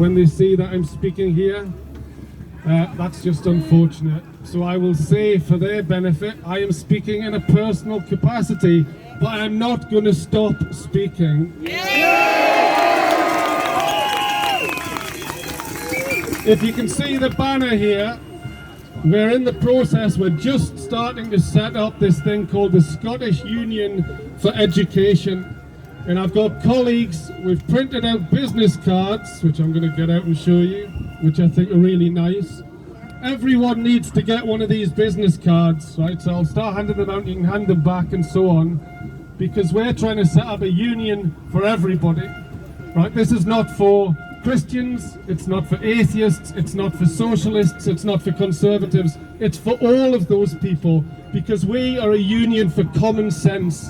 when they see that I'm speaking here. That's just unfortunate. So I will say, for their benefit, I am speaking in a personal capacity, but I'm not going to stop speaking. If you can see the banner here, we're in the process, we're just starting to set up this thing called the Scottish Union for Education. And I've got colleagues, we've printed out business cards, which I'm going to get out and show you, which I think are really nice. Everyone needs to get one of these business cards, right? So I'll start handing them out, you can hand them back and so on, because we're trying to set up a union for everybody, right? This is not for Christians, it's not for atheists, it's not for socialists, it's not for conservatives, it's for all of those people, because we are a union for common sense.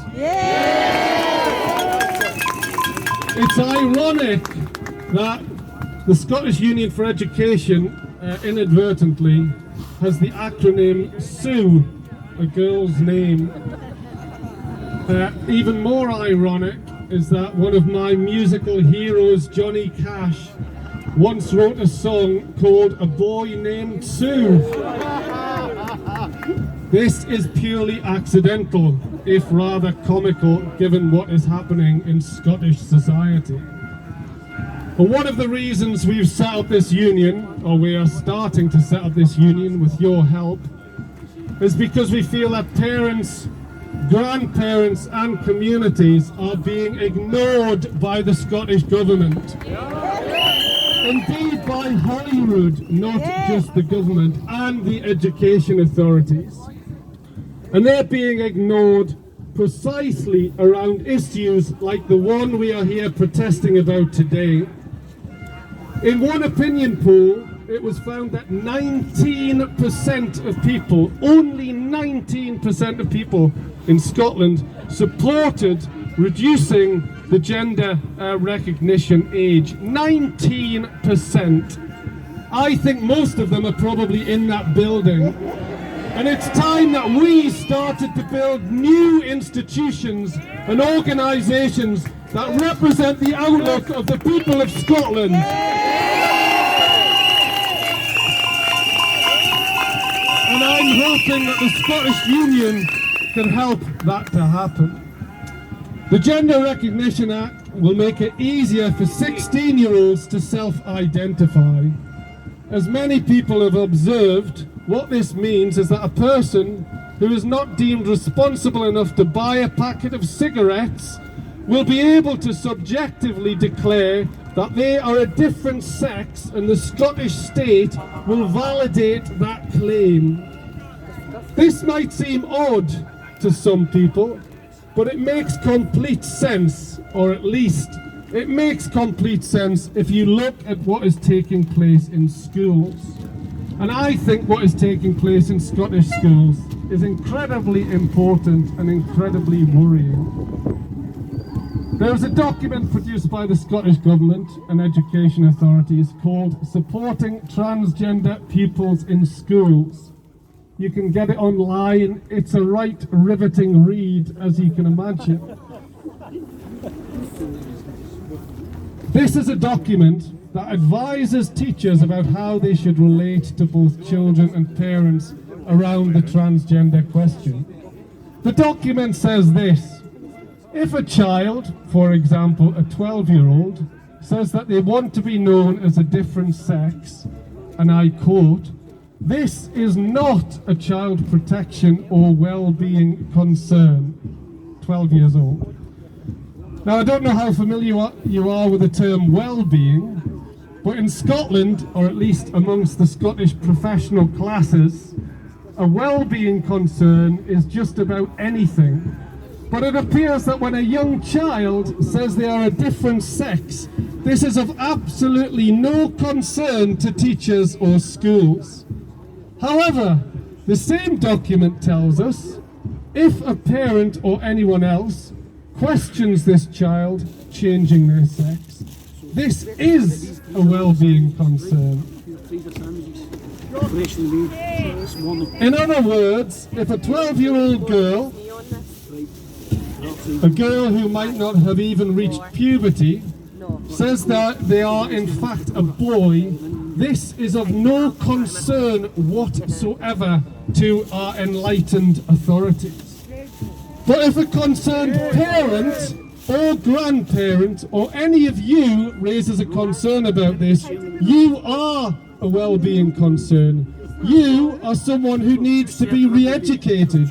It's ironic that the Scottish Union for Education inadvertently has the acronym SUE, a girl's name. Even more ironic is that one of my musical heroes, Johnny Cash, once wrote a song called A Boy Named Sue. This is purely accidental, if rather comical, given what is happening in Scottish society. But one of the reasons we've set up this union, or we are starting to set up this union with your help, is because we feel that parents, grandparents and communities are being ignored by the Scottish Government. Indeed by Holyrood, not just the government, and the education authorities. And they're being ignored precisely around issues like the one we are here protesting about today. In one opinion poll, it was found that 19% of people, only 19% of people in Scotland supported reducing the gender recognition age. 19%. I think most of them are probably in that building. And it's time that we started to build new institutions and organisations that represent the outlook of the people of Scotland. And I'm hoping that the Scottish Union can help that to happen. The Gender Recognition Act will make it easier for 16-year-olds to self-identify. As many people have observed, what this means is that a person who is not deemed responsible enough to buy a packet of cigarettes will be able to subjectively declare that they are a different sex, and the Scottish state will validate that claim. This might seem odd to some people, but it makes complete sense, or at least it makes complete sense if you look at what is taking place in schools. And I think what is taking place in Scottish schools is incredibly important and incredibly worrying. There was a document produced by the Scottish Government and education authorities called Supporting Transgender Pupils in Schools. You can get it online. It's a right riveting read, as you can imagine. This is a document that advises teachers about how they should relate to both children and parents around the transgender question. The document says this: if a child, for example a 12-year-old, says that they want to be known as a different sex, and I quote, "This is not a child protection or well-being concern." 12 years old. Now, I don't know how familiar you are with the term well-being, but in Scotland, or at least amongst the Scottish professional classes, a well-being concern is just about anything. But it appears that when a young child says they are a different sex, this is of absolutely no concern to teachers or schools. However, the same document tells us, if a parent or anyone else questions this child changing their sex, this is a well-being concern. In other words, if a 12-year-old girl, a girl who might not have even reached puberty, says that they are in fact a boy, this is of no concern whatsoever to our enlightened authorities. But if a concerned parent or grandparent or any of you raises a concern about this, you are a well-being concern. You are someone who needs to be re-educated.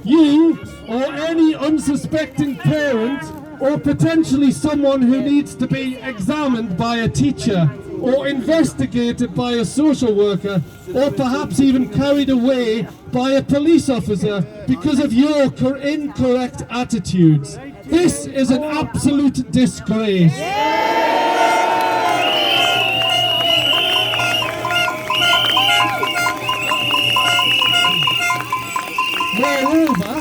You or any unsuspecting parent or potentially someone who needs to be examined by a teacher or investigated by a social worker or perhaps even carried away by a police officer because of your incorrect attitudes. This is an absolute disgrace. Moreover,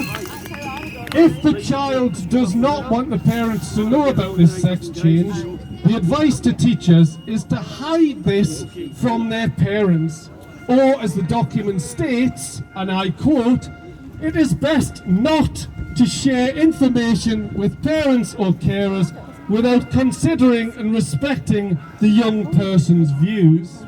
if the child does not want the parents to know about this sex change, the advice to teachers is to hide this from their parents. Or, as the document states, and I quote, "It is best not to share information with parents or carers without considering and respecting the young person's views."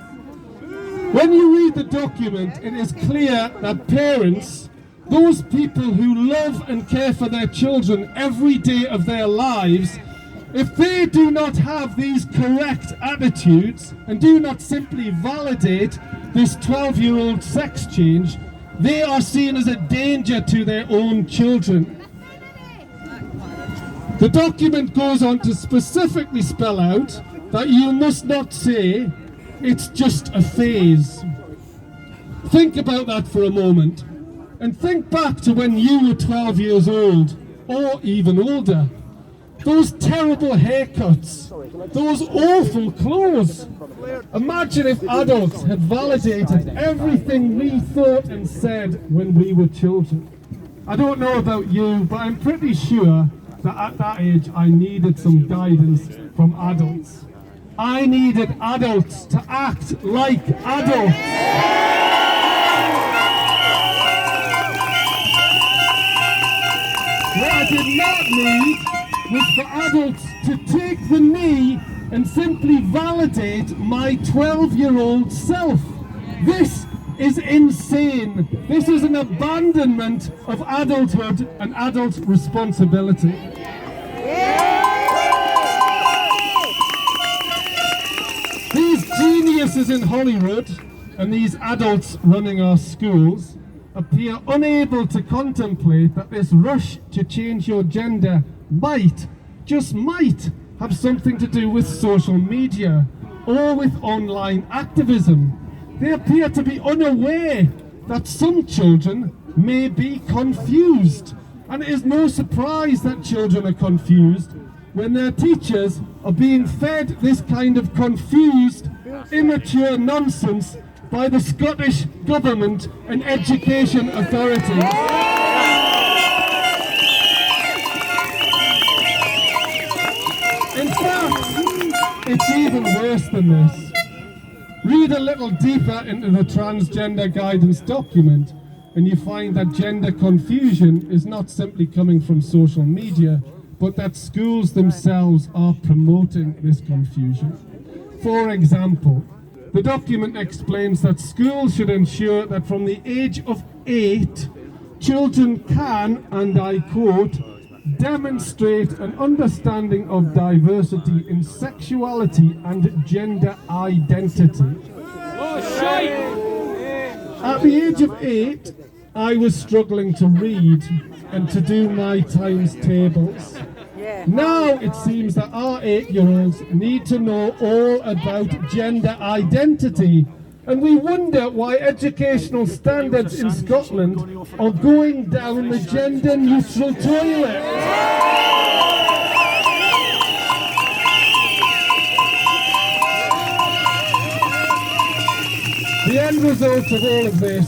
When you read the document, it is clear that parents, those people who love and care for their children every day of their lives, if they do not have these correct attitudes and do not simply validate this 12-year-old sex change, they are seen as a danger to their own children. The document goes on to specifically spell out that you must not say, "It's just a phase." Think about that for a moment. And think back to when you were 12 years old, or even older. Those terrible haircuts, those awful clothes. Imagine if adults had validated everything we thought and said when we were children. I don't know about you, but I'm pretty sure that at that age I needed some guidance from adults. I needed adults to act like adults. What I did not need was for adults to take the knee and simply validate my 12-year-old self. This is insane. This is an abandonment of adulthood and adult responsibility. These geniuses in Holyrood and these adults running our schools appear unable to contemplate that this rush to change your gender might, just might, have something to do with social media or with online activism. They appear to be unaware that some children may be confused. And it is no surprise that children are confused when their teachers are being fed this kind of confused, immature nonsense by the Scottish Government and education authorities. In fact, it's even worse than this. Read a little deeper into the transgender guidance document and you find that gender confusion is not simply coming from social media, but that schools themselves are promoting this confusion. For example, the document explains that schools should ensure that from the age of 8, children can, and I quote, demonstrate an understanding of diversity in sexuality and gender identity. At the age of 8, I was struggling to read and to do my times tables. Now it seems that our 8-year-olds need to know all about gender identity, and we wonder why educational standards in Scotland are going down the gender-neutral toilet. The end result of all of this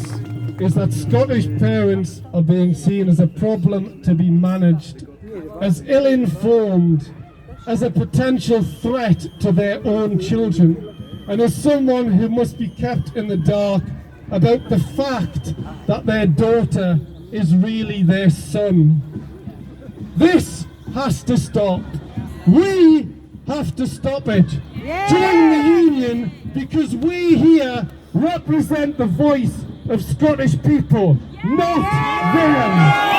is that Scottish parents are being seen as a problem to be managed, as ill-informed, as a potential threat to their own children, and as someone who must be kept in the dark about the fact that their daughter is really their son. This has to stop. We have to stop it. Join the union because we here represent the voice of Scottish people, not them.